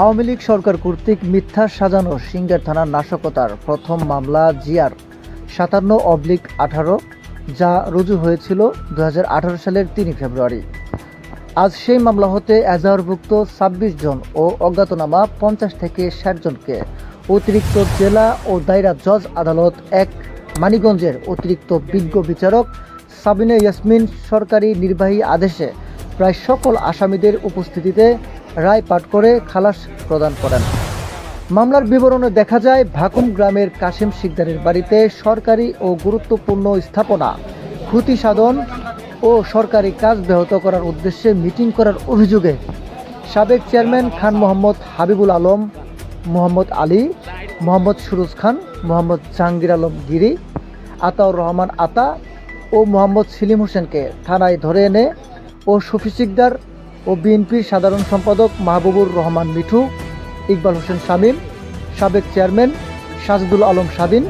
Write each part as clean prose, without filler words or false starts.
আওয়ামী লীগ সরকার কর্তৃক মিথ্যা সাজানো সিঙ্গার থানার নাশকতার প্রথম মামলা জিআর 57/18 যা রুজু হয়েছিল 2018 সালের 3 ফেব্রুয়ারি। আজ সেই মামলা হতে এজাহারভুক্ত 26 জন ও অজ্ঞাতনামা 50 থেকে 60 জনকে অতিরিক্ত জেলা ও দায়রা জজ আদালত 1 মানিকগঞ্জের অতিরিক্ত বিজ্ঞ বিচারক সাবিনা ইয়াসমিন সরকারি নির্বাহী আদেশে প্রায় সকল আসামিদের উপস্থিতিতে রায় পাঠ করে খালাস প্রদান করেন। মামলার বিবরণে দেখা যায়, ভাকুম গ্রামের কাশেম শিকদারের বাড়িতে সরকারি ও গুরুত্বপূর্ণ স্থাপনা ক্ষতি সাধন ও সরকারি কাজ ব্যাহত করার উদ্দেশ্যে মিটিং করার অভিযোগে সাবেক চেয়ারম্যান খান মোহাম্মদ হাবিবুল আলম, মোহাম্মদ আলী, মোহাম্মদ সুরুজ খান, মোহাম্মদ জাহাঙ্গীর আলম গিরি, আতাউর রহমান আতা ও মোহাম্মদ সেলিম হোসেনকে থানায় ধরে এনে ও শফি শিকদার ও বিএনপির সাধারণ সম্পাদক মাহবুবুর রহমান মিঠু, ইকবাল হোসেন শামীম, সাবেক চেয়ারম্যান সাজিদুল আলম শাবিন,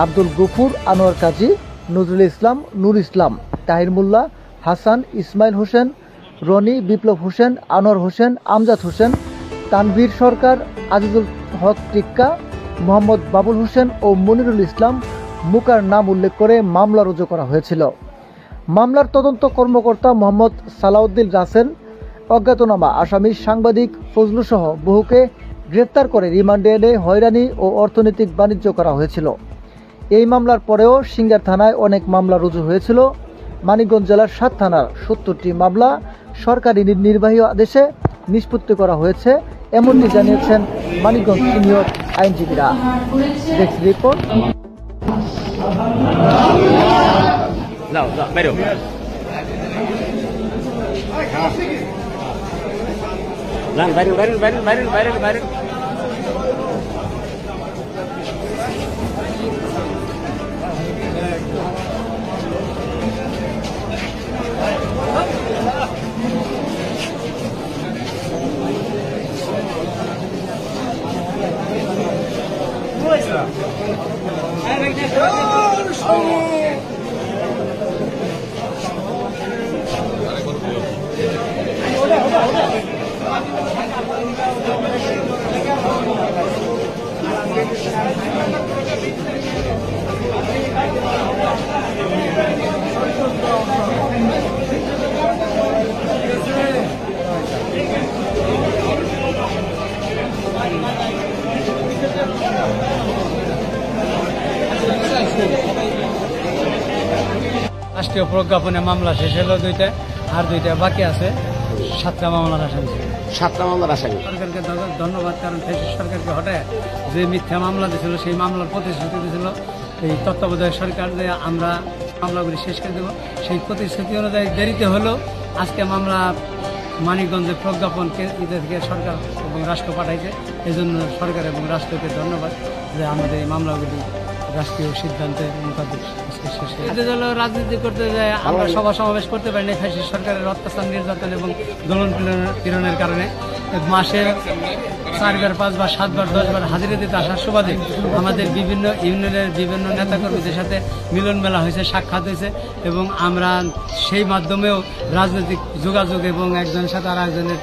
আব্দুল গফুর, আনোয়ার কাজী, নজরুল ইসলাম, নূর ইসলাম, তাহির মোল্লা, হাসান, ইসমাইল হোসেন, রনি, বিপ্লব হোসেন, আনোয়ার হোসেন, আমজাদ হোসেন, তানভীর সরকার, আজিজুল হক টিক্কা, মোহাম্মদ বাবুল হোসেন ও মনিরুল ইসলাম মুকার নাম উল্লেখ করে মামলা রুজু করা হয়েছিল। মামলার তদন্ত কর্মকর্তা মোহাম্মদ সালাউদ্দিন রাসেল অজ্ঞাতনামা আসামি সাংবাদিক ফজলু সহ বহুকে গ্রেপ্তার করে রিমান্ডে এনে হয়রানি ও অর্থনৈতিক বাণিজ্য করা হয়েছিল। এই মামলার পরেও সিঙ্গার থানায় অনেক মামলা রুজু হয়েছিল। মানিকগঞ্জ জেলার 7 থানার 70টি মামলা সরকারি নির্বাহী আদেশে নিষ্পত্তি করা হয়েছে, এমনটি জানিয়েছেন মানিকগঞ্জ সিনিয়র আইনজীবীরা। Desk report. রাষ্ট্রীয় প্রজ্ঞাপনে মামলা শেষ হলো 2টা, আর 2টা বাকি আছে। 7টা মামলার আসামি। 7টা মামলার আসামি। সরকারকে ধন্যবাদ, কারণ সরকারকে হঠাৎ যে মিথ্যা মামলা দিয়েছিল সেই মামলার প্রতিশ্রুতি দিয়েছিল এই তত্ত্বাবধায়ক সরকার যে আমরা মামলাগুলি শেষ করে দেব, সেই প্রতিশ্রুতি অনুযায়ী দেরিতে হলেও আজকে মামলা মানিকগঞ্জের প্রজ্ঞাপনকে থেকে সরকার এবং রাষ্ট্র পাঠাইছে। এই জন্য সরকার এবং রাষ্ট্রকে ধন্যবাদ যে আমাদের এই মামলাগুলি রাষ্ট্রীয় সিদ্ধান্তের মোতাবেক শেষ হয়েছে। রাজনীতি করতে যায় আমরা সভা সমাবেশ করতে পারি না ফ্যাসিস্ট সরকারের অত্যাচার, নির্যাতন এবং দমন পীড়নের কারণে। মাসে 4বার, 5বার, 7বার, 10বার হাজিরা দিতে আসার সুবাদে আমাদের বিভিন্ন ইউনিয়নের বিভিন্ন নেতাকর্মীদের সাথে মিলন মেলা হয়েছে, সাক্ষাৎ হয়েছে এবং আমরা সেই মাধ্যমেও রাজনৈতিক যোগাযোগ এবং একজনের সাথে আর একজনের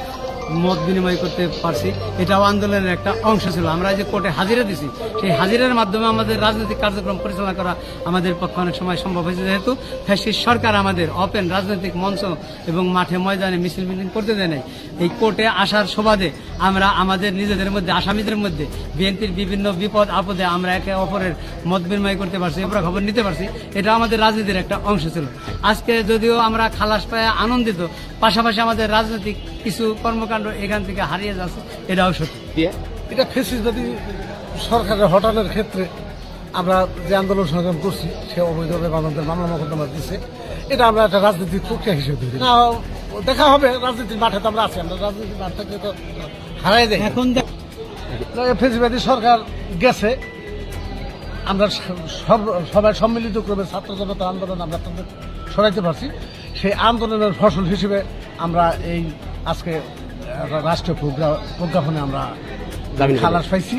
মত বিনিময় করতে পারছি। এটাও আন্দোলনের একটা অংশ ছিল। আমরা যে কোর্টে হাজিরা দিছি, সেই হাজিরার মাধ্যমে আমাদের রাজনৈতিক কার্যক্রম পরিচালনা করা আমাদের পক্ষে অনেক সময় সম্ভব হয়েছে, যেহেতু ফ্যাসিস্ট সরকার আমাদের ওপেন রাজনৈতিক মঞ্চ এবং মাঠে ময়দানে মিছিল মিটিং করতে দেয় নাই। এই কোর্টে আসার সুবাদে আমরা আমাদের নিজেদের মধ্যে, আসামিদের মধ্যে বিএনপির বিভিন্ন বিপদ আপদে আমরা একে অপরের মত বিনিময় করতে পারছি, আমরা খবর নিতে পারছি। এটা আমাদের রাজনীতির একটা অংশ ছিল। আজকে যদিও আমরা খালাস পায়ে আনন্দিত, পাশাপাশি আমাদের রাজনৈতিক কিছু কর্মকাণ্ড এখান থেকে হারিয়ে যাচ্ছে, এটাও সত্যি। এটা ফ্যাসিস্টবাদী সরকারের হটানোর ক্ষেত্রে আমরা যে আন্দোলন সংগ্রাম করছি, সে অবৈধভাবে আমাদের মামলা মোকদ্দমা দিচ্ছে, এটা আমরা একটা রাজনৈতিক প্রক্রিয়া হিসেবে ধরি। না, দেখা হবে রাজনীতির মাঠে তো আমরা আছি, আমরা রাজনীতির মাঠ থেকে তো হারাই যাই। এখন ফ্যাসিস্টবাদী সরকার গেছে, আমরা সবাই সম্মিলিত ক্রমে ছাত্র জনতা আন্দোলন আমরা তাদের সরাইতে পারছি। সেই আন্দোলনের ফসল হিসেবে আমরা এই আজকে রাষ্ট্রীয় প্রজ্ঞাপনে আমরা খালাস পাইছি।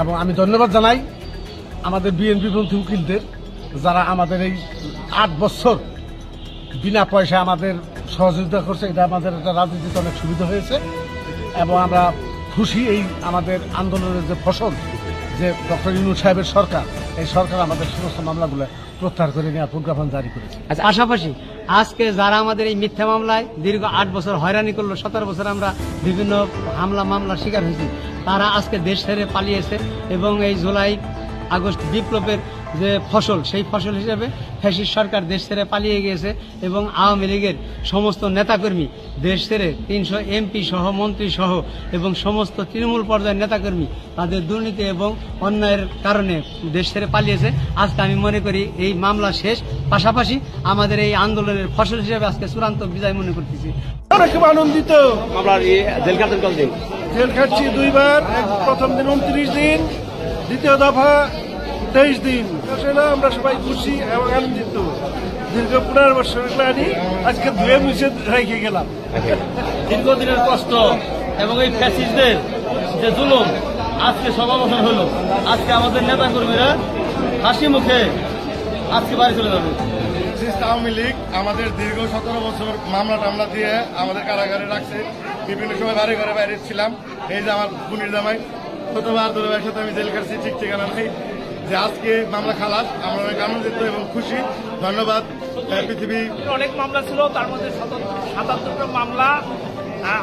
এবং আমি ধন্যবাদ জানাই আমাদের বিএনপিপন্থী উকিলদের, যারা আমাদের এই 8 বছর বিনা পয়সায় আমাদের সহযোগিতা করছে। এটা আমাদের একটা রাজনীতিতে অনেক সুবিধা হয়েছে এবং আমরা খুশি এই আমাদের আন্দোলনের যে ফসল, যে ডক্টর ইউনূস সাহেবের সরকার, এই সরকার আমাদের সমস্ত মামলাগুলো প্রত্যাহার করে নেওয়ার প্রজ্ঞাপন জারি করেছে। পাশাপাশি আজকে যারা আমাদের এই মিথ্যা মামলায় দীর্ঘ 8 বছর হয়রানি করলো, 17 বছর আমরা বিভিন্ন মামলার শিকার হয়েছি, তারা আজকে দেশ ছেড়ে পালিয়েছে এবং এই জুলাই আগস্ট বিপ্লবের যে ফসল, সেই ফসল হিসেবে ফ্যাসিস্ট সরকার দেশ ছেড়ে পালিয়ে গিয়েছে এবং আওয়ামী লীগের সমস্ত নেতাকর্মী দেশ ছেড়ে 300 এমপি সহ মন্ত্রী সহ এবং সমস্ত তৃণমূল পর্যায়ের নেতাকর্মী তাদের দুর্নীতি এবং অন্যায়ের কারণে দেশ ছেড়ে পালিয়েছে। আজকে আমি মনে করি এই মামলা শেষ, পাশাপাশি আমাদের এই আন্দোলনের ফসল হিসেবে আজকে চূড়ান্ত বিজয় মনে করতেছি। খুব আনন্দিত। জেল খাচ্ছি 2 বার, প্রথম দিন 29 দিন, দ্বিতীয় দফা 23 দিন। আসলে আমরা সবাই খুশি এবং আনন্দিত। দীর্ঘ 15 বছর গ্লানি আজকে ধুয়ে মুছে রেখে গেলাম। দীর্ঘদিনের কষ্ট এবং এই ফ্যাসিস্টদের যে জুলুম আজকে সমাবেশন হলো। আজকে আমাদের নেতা কর্মীরা হাসি মুখে আজকে বাড়ি চলে যাবে। আওয়ামী লীগ আমাদের দীর্ঘ 17 বছর মামলা টামলা দিয়ে আমাদের কারাগারে রাখছে। বিভিন্ন সময় বাড়ি ঘরে বাইরে ছিলাম। এই যে আমার বোনের জামাই ছোটবার ধরে সাথে আমি জেল খাচ্ছি, ঠিক ঠিকানা নেই। যে আজকে মামলা খালাস, আমরা অনেক আনন্দিত এবং খুশি। ধন্যবাদ। পৃথিবী অনেক মামলা ছিল, তার মধ্যে 77টা মামলা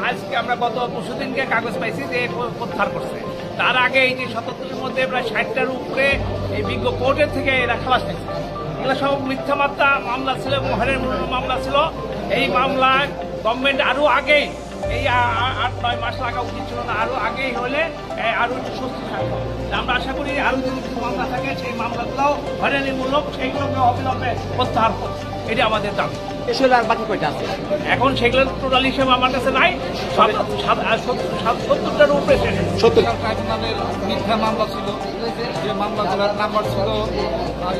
আজকে আমরা গত পরশুদিনকে কাগজ পাইছি যে প্রত্যাহার করছে। তার আগে এই যে 77-এর মধ্যে প্রায় 60টার উপরে এই বিজ্ঞ কোর্টের থেকে এরা খালাস পেয়েছে। এগুলো সব মিথ্যা মামলা ছিল এবং হরের মামলা ছিল। এই মামলা গভর্নমেন্ট আরো আগেই, এই 8-9 মাস লাগা উচিত ছিল না, আরো আগেই হলে আরো একটু স্বস্তি থাকবে। আমরা আশা করি আরো যদি কিছু মামলা থাকে সেই মামলাগুলোও হয়রানিমূলক, সেইগুলোকে অবিলম্বে প্রত্যাহার করছে, এটা আমাদের দাবি। আর বাকি কয়টা আছে এখন সেগুলো টোটাল হিসেবে আমার কাছে নাই, 70টার উপরে শেষ। ট্রাইব্যুনালের মিথ্যা মামলা ছিল, যে মামলাগুলোর নাম্বার ছিল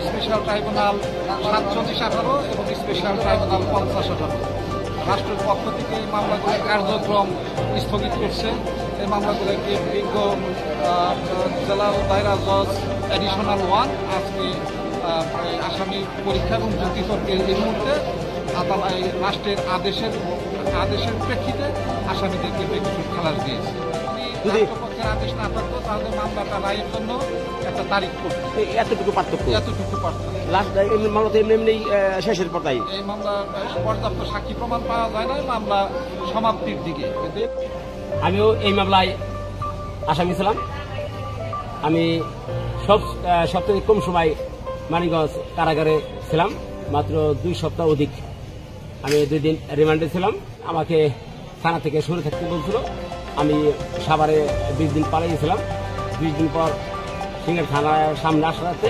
স্পেশাল ট্রাইব্যুনাল 47-18 এবং স্পেশাল ট্রাইব্যুনাল 50-18। রাষ্ট্রের পক্ষ থেকে এই মামলাগুলির কার্যক্রম স্থগিত করছে। এই মামলাগুলোকে বিজ্ঞ জেলা দায়রা জজ অ্যাডিশনাল 1 আজকে আসামি পরীক্ষা এবং যুক্তিতর্কের এই মুহূর্তে রাষ্ট্রের আদেশের প্রেক্ষিতে আসামিদেরকে বেকসুর খালাস দিয়েছে। যদি রাষ্ট্রপক্ষের আদেশ না থাকতো তাহলে মামলাটা রায়ের জন্য একটা তারিখ করতো। এতটুকু পার্থক্য লাস্ট মামলা তো এমনি শেষের পর্যায়ে। এই মামলা পর্যাপ্ত সাক্ষী প্রমাণ পাওয়া যায় না, মামলা সমাপ্তির দিকে। আমিও এই মামলায় আসামি ছিলাম। আমি সবথেকে কম সময় মানিকগঞ্জ কারাগারে ছিলাম, মাত্র 2 সপ্তাহ অধিক। আমি 2 দিন রিমান্ডে ছিলাম। আমাকে থানা থেকে সরে থাকতে বলছিল। আমি সাভারে 20 দিন পালিয়েছিলাম। 20 দিন পর সিঙ্গার থানার সামনে আসাতে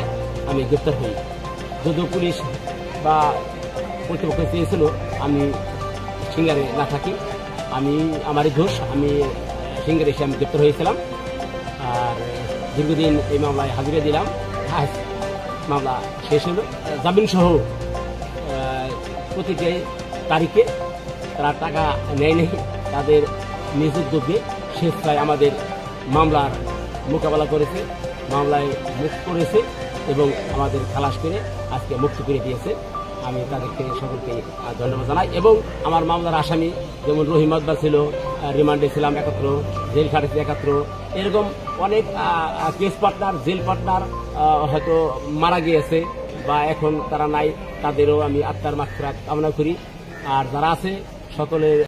আমি গ্রেপ্তার হই। যদিও পুলিশ বা কর্তৃপক্ষ চেয়েছিল আমি সিঙ্গারে না থাকি, আমারই দোষ, আমি সিঙ্গারে এসে আমি গ্রেপ্তার হয়েছিলাম। আর দীর্ঘদিন এই মামলায় হাজিরা দিলাম। মামলা শেষ হলো। জামিন সহ প্রতিটি তারিখে তারা টাকা নেয়নি, তাদের নিজ উদ্যোগে স্বেচ্ছায় আমাদের মামলার মোকাবেলা করেছে, মামলায় মুক্ত করেছে এবং আমাদের খালাস করে আজকে মুক্ত করে দিয়েছে। আমি তাদেরকে সকলকে ধন্যবাদ জানাই। এবং আমার মামলার আসামি যেমন রহিম আকবর ছিল, রিমান্ডে ছিলাম 71, জেল খাটেছি 71, এরকম অনেক কেস পার্টনার, জেল পার্টনার হয়তো মারা গিয়েছে বা এখন তারা নাই, তাদেরও আমি আত্মার মাগফিরাত কামনা করি। আর যারা আছে সকলের